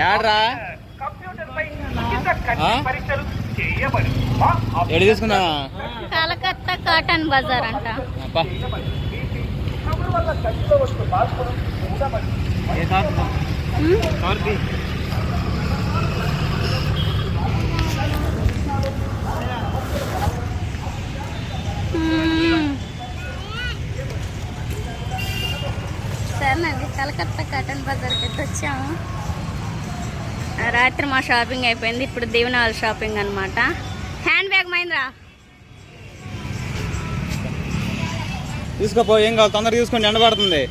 ఏడ్రా ఎడు తీసుకున్నా కలకత్తా కాటన్ బజార్ అంట. సరేనండి, కలకత్తా కాటన్ బజార్కి అయితే వచ్చాము. రాత్రి మా షాపింగ్ అయిపోయింది. ఇప్పుడు దీవెన షాపింగ్ అనమాట. హ్యాండ్ బ్యాగ్ మైంద్రా తీసుకోపో, ఏం కావాలి తొందరగా తీసుకోండి, ఎండ పడుతుంది.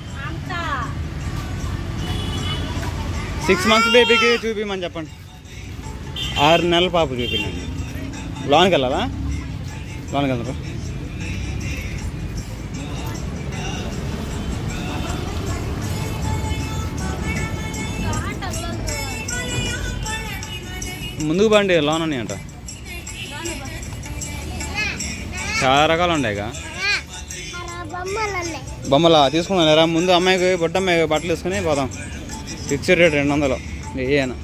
6 months బేబీకి చూపించమని చెప్పండి. 6 నెలల పాప చూపించండి. లోనికి వెళ్ళాలా? లోనికి వెళ్తారు. ముందుకు బండి లోన్ అని అంట. చాలా రకాలు ఉంటాయిగా బొమ్మలా. తీసుకున్నాను లేరా? ముందు అమ్మాయికి బొట్టమ్మాయికి బట్టలు వేసుకుని పోదాం. ఫిక్స్డ్ రేట్ 200 ఏనా.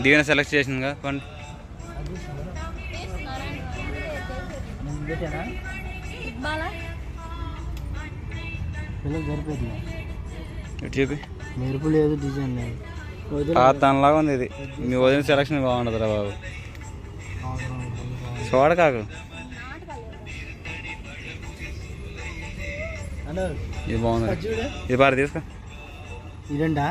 దీవెన సెలెక్ట్ చేసిందిగా పండి. చూపి మెరుపు లేదు, డిజైన్ లేదు, తనలాగా ఉంది ఇది. మీ వదిన సెలక్షన్ బాగుండదు రా బాబు. చూడకాకు ఇది బాగుంది. ఇది బాగా తీసుకో. ఇదండా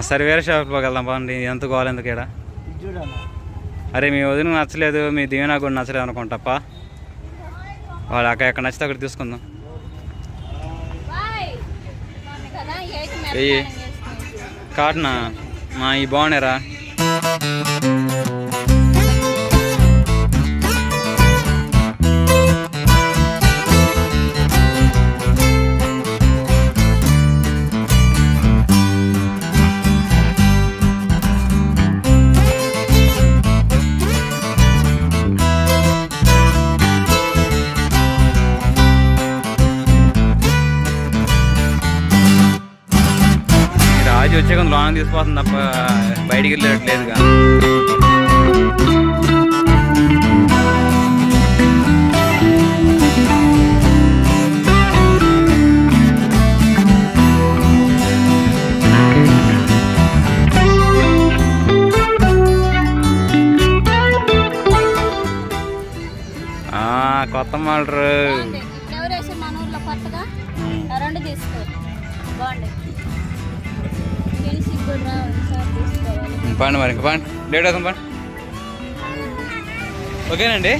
సరే వేరే షాప్కి వెళ్దాం బాగుంది. ఎంత కావాలి ఎందుకు ఇక్కడ? అరే మీ వదిన నచ్చలేదు, మీ దీవెన కూడా నచ్చలేదు అనుకుంటాపా. వాళ్ళు అక్కడ ఎక్కడ నచ్చితే అక్కడ తీసుకుందాం. వెయ్యి కాటనా మా ఈ బాగున్నారా? వచ్చే కొంత లోన తీసిపోతుంది తప్ప బయటికి వెళ్ళట్లేదుగా. కొత్త మోడరు పండి మరి. ఇంకా పండి, లేట్ అవుతుంది పండి. ఓకేనండి,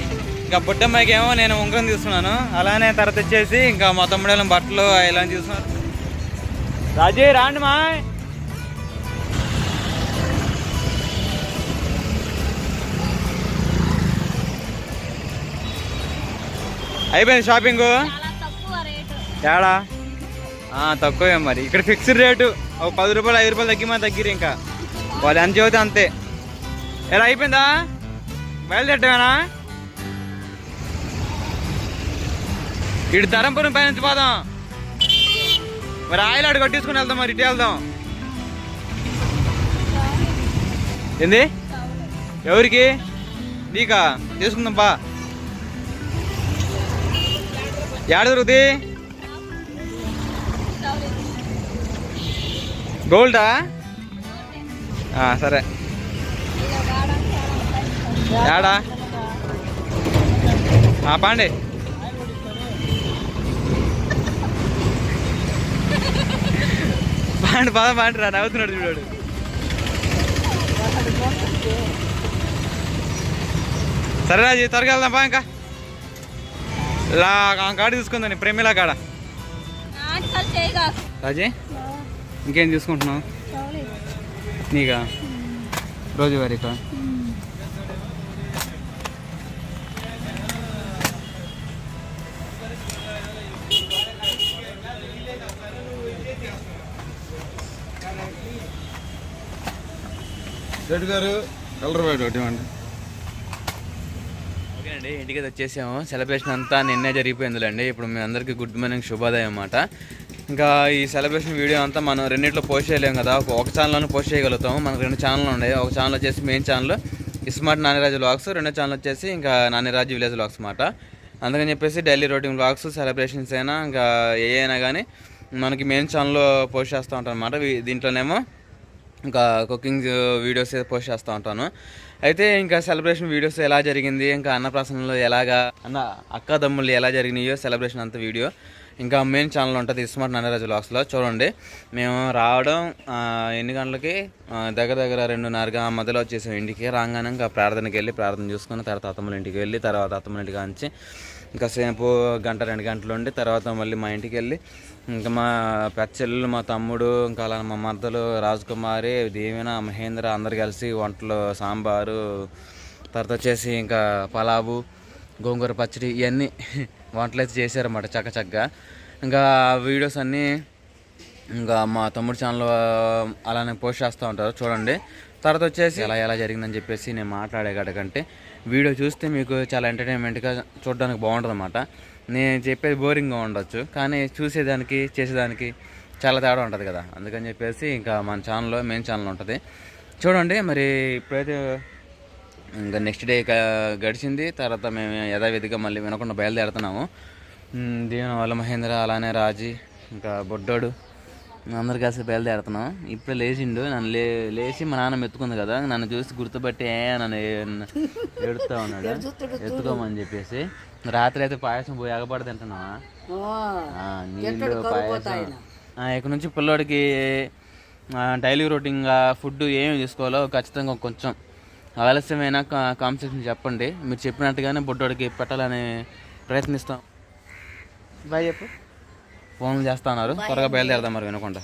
ఇంకా బుడ్డమ్మాయికి ఏమో నేను ఉంగరం తీసుకున్నాను. అలానే తర్వాత వచ్చేసి ఇంకా మా తమ్ముడు బట్టలు ఇలా తీసుకున్నారు. రాజీ రాండి మా. అయిపోయింది షాపింగ్. ఏడా తక్కువే మరి ఇక్కడ ఫిక్స్డ్ రేటు ఒక 10 రూపాయలు 5 రూపాయలు తగ్గి తగ్గిరు ఇంకా వాళ్ళు ఎంత చెబితే అంతే. ఎలా అయిపోయిందా బయలుదేరటమేనా? ఇటు ధరంపురం పైన నుంచి పోదాం మరి ఆయిల్ ఆడు కట్టించుకుని వెళ్దాం మరి ఇటు వెళ్దాం. ఏంది ఎవరికి నీకా తీసుకుందాం పా. ఏడ దొరుకుతుంది గోల్డా? సరే ఏడా పాండి పాండి పద పాండి రా నవ్వుతున్నాడు చూడాడు. సరే రాజీ త్వరగా వెళ్దాం పా. ఇంకా కాడ తీసుకుందాం ప్రేమిలా కాడ. రాజీ ఇంకేం తీసుకుంటున్నావు నీకా రోజువారీకా? గారు కలర్ వైట్ ఒకటి ఇవ్వండి. ఓకేనండి ఇంటికి వచ్చేసాము. సెలబ్రేషన్ అంతా నిన్నే జరిగిపోయిందిలేండి. ఇప్పుడు మీ అందరికీ గుడ్ మార్నింగ్ శుభోదయం అన్నమాట. ఇంకా ఈ సెలబ్రేషన్ వీడియో అంతా మనం రెండింటిలో పోస్ట్ చేయలేము కదా, ఒక ఛానల్లోనే పోస్ట్ చేయగలుగుతాము. మనకు 2 ఛానల్ ఉన్నాయి. ఒక ఛానల్ వచ్చేసి main channel smart Naniraju vlogs, రెండో ఛానల్ వచ్చేసి ఇంకా నానిరాజు విలేజ్ వ్లాగ్స్ అన్నమాట. అందుకని చెప్పేసి డైలీ రొటీన్ వ్లాగ్స్ సెలబ్రేషన్స్ అయినా ఇంకా ఏ అయినా కానీ మనకి మెయిన్ ఛానల్లో పోస్ట్ చేస్తూ ఉంటాను అన్నమాట. దీంట్లోనేమో ఇంకా కుకింగ్ వీడియోస్ పోస్ట్ చేస్తూ ఉంటాను. అయితే ఇంకా సెలబ్రేషన్ వీడియోస్ ఎలా జరిగింది, ఇంకా అన్నప్రాసనలో ఎలాగా అక్క దమ్ముళ్ళు ఎలా జరిగినాయో సెలబ్రేషన్ అంతా వీడియో ఇంకా మెయిన్ ఛానల్ ఉంటుంది స్మార్ట్ నానిరాజు వ్లాగ్స్లో చూడండి. మేము రావడం ఎన్ని గంటలకి దగ్గర 2:30 మధ్యలో వచ్చేసాం ఇంటికి. రాగానే ఇంకా ప్రార్థనకి వెళ్ళి ప్రార్థన చూసుకుని తర్వాత అత్తమ్మల ఇంటికి వెళ్ళి తర్వాత అత్తమ్మల ఇంటికి అంచి ఇంకా సేపు 1-2 గంటలు ఉండి తర్వాత మళ్ళీ మా ఇంటికి వెళ్ళి ఇంకా మా పెద్ద చెల్లెలు మా తమ్ముడు ఇంకా అలా మా మద్దలు రాజకుమారి దేవిన మహేంద్ర అందరు కలిసి వంటలు సాంబారు తర్వాత వచ్చేసి ఇంకా పలావు గోంగూర పచ్చడి ఇవన్నీ వంటలు అయితే చేశారన్నమాట చక్కగా. ఇంకా వీడియోస్ అన్నీ ఇంకా మా తమ్ముడు ఛానల్ అలానే పోస్ట్ చేస్తూ ఉంటారు చూడండి. తర్వాత వచ్చేసి ఎలా జరిగిందని చెప్పేసి నేను మాట్లాడే కాడకంటే వీడియో చూస్తే మీకు చాలా ఎంటర్టైన్మెంట్గా చూడడానికి బాగుంటుంది అన్నమాట. నేను చెప్పేది బోరింగ్గా ఉండొచ్చు కానీ చూసేదానికి చేసేదానికి చాలా తేడా ఉంటుంది కదా, అందుకని చెప్పేసి ఇంకా మన ఛానల్లో మెయిన్ ఛానల్ ఉంటుంది చూడండి. మరి ఇప్పుడైతే ఇంకా నెక్స్ట్ డే గడిచింది. తర్వాత మేము యథావిధిగా మళ్ళీ వినకుండా బయలుదేరుతున్నాము. దీవెన వాళ్ళ మహేంద్ర అలానే రాజీ ఇంకా బొడ్డోడు అందరు కలిసి బయలుదేరుతున్నాం. ఇప్పుడే లేచిండు. నన్ను లేచి మా నాన్న ఎత్తుకుంది కదా, నన్ను చూసి గుర్తుపట్టి నన్ను ఎడుతూ ఉన్నాడు ఎత్తుకోమని చెప్పేసి. రాత్రి అయితే పాయసం పోయి ఎగబడి తింటున్నావా? నీళ్ళు పాయసం. ఇక్కడ నుంచి పిల్లోడికి డైలీ రొటీన్గా ఫుడ్ ఏమి తీసుకోవాలో ఖచ్చితంగా కొంచెం ఆలస్యమైన కాన్సెప్ట్ని చెప్పండి. మీరు చెప్పినట్టుగానే బొడ్డోడికి పెట్టాలని ప్రయత్నిస్తాం. బాయ్ చెప్పు. ఫోన్లు చేస్తా ఉన్నారు. త్వరగా బయలుదేరదాం మరి వినకుండా.